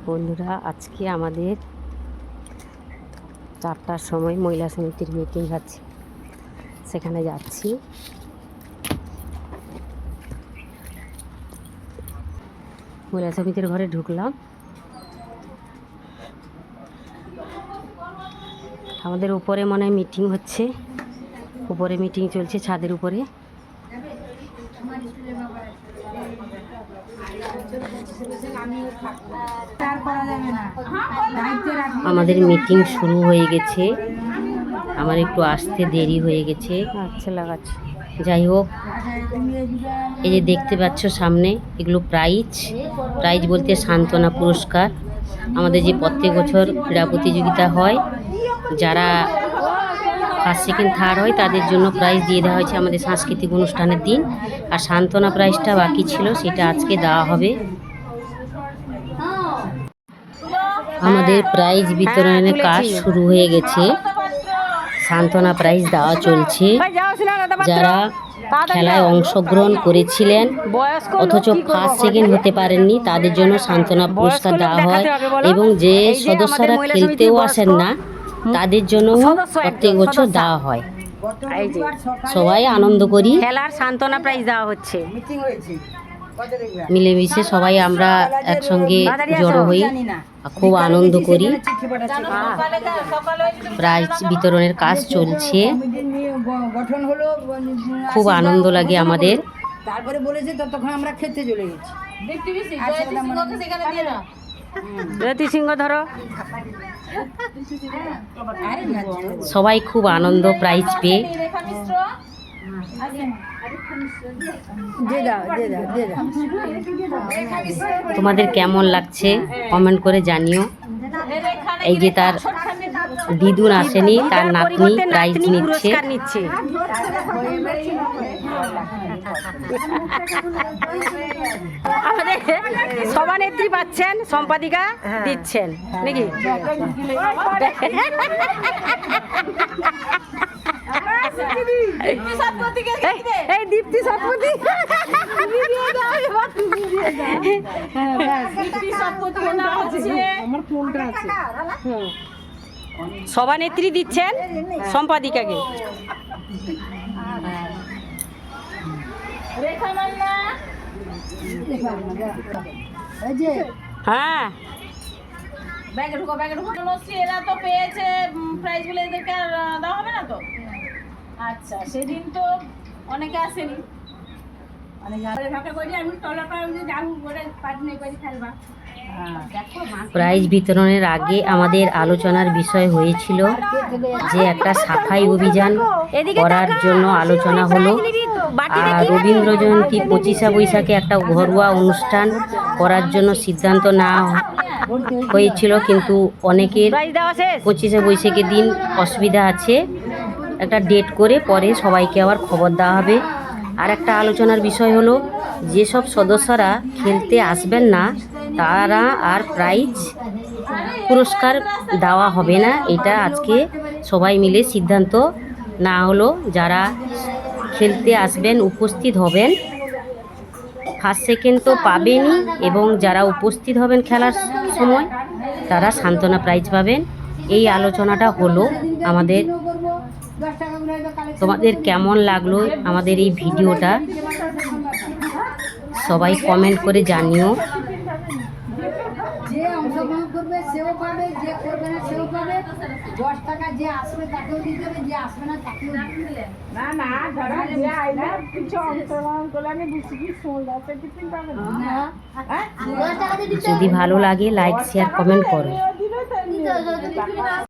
বন্ধুরা, আজকে আমাদের 4টার সময় মহিলা সমিতির মিটিং আছে, সেখানে যাচ্ছি। মহিলা সমিতির ঘরে ঢুকলাম। আমাদের উপরে মনে হয় মিটিং হচ্ছে, উপরে মিটিং চলছে ছাদের উপরে। আমাদের মিটিং শুরু হয়ে গেছে, আমার একটু আসতে দেরি হয়ে গেছে। আচ্ছা লাগাচ্ছে। যাই হোক, এই যে দেখতে পাচ্ছ সামনে, এগুলো প্রাইজ বলতে সান্ত্বনা পুরস্কার। আমাদের যে প্রত্যেক বছর ক্রীড়া প্রতিযোগিতা হয়, যারা ফার্স্ট সেকেন্ড থার্ড হয় তাদের জন্য প্রাইজ দিয়ে দেওয়া হয়েছে আমাদের সাংস্কৃতিক অনুষ্ঠানের দিন। আর সান্ত্বনা প্রাইজটা বাকি ছিল, সেটা আজকে দেওয়া হবে। আমাদের প্রাইজ বিতরণের কাজ শুরু হয়ে গেছে, সান্ত্বনা প্রাইজ দেওয়া চলছে। যারা খেলায় অংশগ্রহণ করেছিলেন অথচ ফার্স্ট সেকেন্ড হতে পারেননি, তাদের জন্য সান্ত্বনা পুরস্কার দেওয়া হয়। এবং যে সদস্যরা খেলতেও আসেন না, তাদের জন্য প্রত্যেক বছর দেওয়া হয়। সবাই আনন্দ করি, খেলার সান্ত্বনা প্রাইজ দেওয়া হচ্ছে। মিলেমিশে সবাই আমরা একসঙ্গে জড়ো হই, খুব আনন্দ করি। প্রাইজ বিতরণের কাজ চলছে, খুব আনন্দ লাগে আমাদের। তারপরে বলেছে ততক্ষণ আমরা খেতে চলে গেছি। জ্যোতি সিংহ ধরো। সবাই খুব আনন্দ প্রাইজ পেয়ে। তোমাদের কেমন লাগছে কমেন্ট করে জানিও। এই যে তার দিদুন আসেনি, তার নাতনি প্রাইজ নিচ্ছে। আমাদের সভানেত্রী পাচ্ছেন, সম্পাদিকা দিচ্ছেন নাকি? এই দীপ্তি সৎপতি সভানেত্রী দিচ্ছেন সম্পাদিকাকে। হ্যাঁ, ব্যাগে ঢুকো। এরা তো পেয়েছে প্রাইজগুলো, এদেরকে আর দেওয়া হবে না তো? আচ্ছা, সেদিন তো অনেকে আসেনি, প্রাইজ বিতরণের আগে আমাদের আলোচনার বিষয় হয়েছিল যে একটা সাফাই অভিযান করার জন্য আলোচনা হলো। আর রবীন্দ্র জয়ন্তী 25শে বৈশাখে একটা ঘরোয়া অনুষ্ঠান করার জন্য সিদ্ধান্ত নেওয়া হয়েছিল, কিন্তু অনেকের 25শে বৈশাখের দিন অসুবিধা আছে, একটা ডেট করে পরে সবাইকে আবার খবর দেওয়া হবে। আর একটা আলোচনার বিষয় হলো, যেসব সদস্যরা খেলতে আসবেন না তারা আর প্রাইজ পুরস্কার দেওয়া হবে না। এটা আজকে সবাই মিলে সিদ্ধান্ত নেওয়া হলো। যারা খেলতে আসবেন, উপস্থিত হবেন, ফার্স্ট সেকেন্ড তো পাবেনই, এবং যারা উপস্থিত হবেন খেলার সময় তারা সান্ত্বনা প্রাইজ পাবেন। এই আলোচনাটা হলো আমাদের। তোমাদের কেমন লাগলো আমাদের এই ভিডিওটা সবাই কমেন্ট করে জানিও। যে অংশগ্রহণ করবে সেও পাবে, যে করবে না সেও পাবে। 10 টাকা যে আসবে তাকেও দিতে হবে, যে আসবে না তাকেও দিতে না। ধরো যে আইলে কিছু অংশগ্রহণ করলে আমি বিস্কুট সোল আছে টিফিন পাবে না। যদি ভালো লাগে লাইক শেয়ার কমেন্ট করো।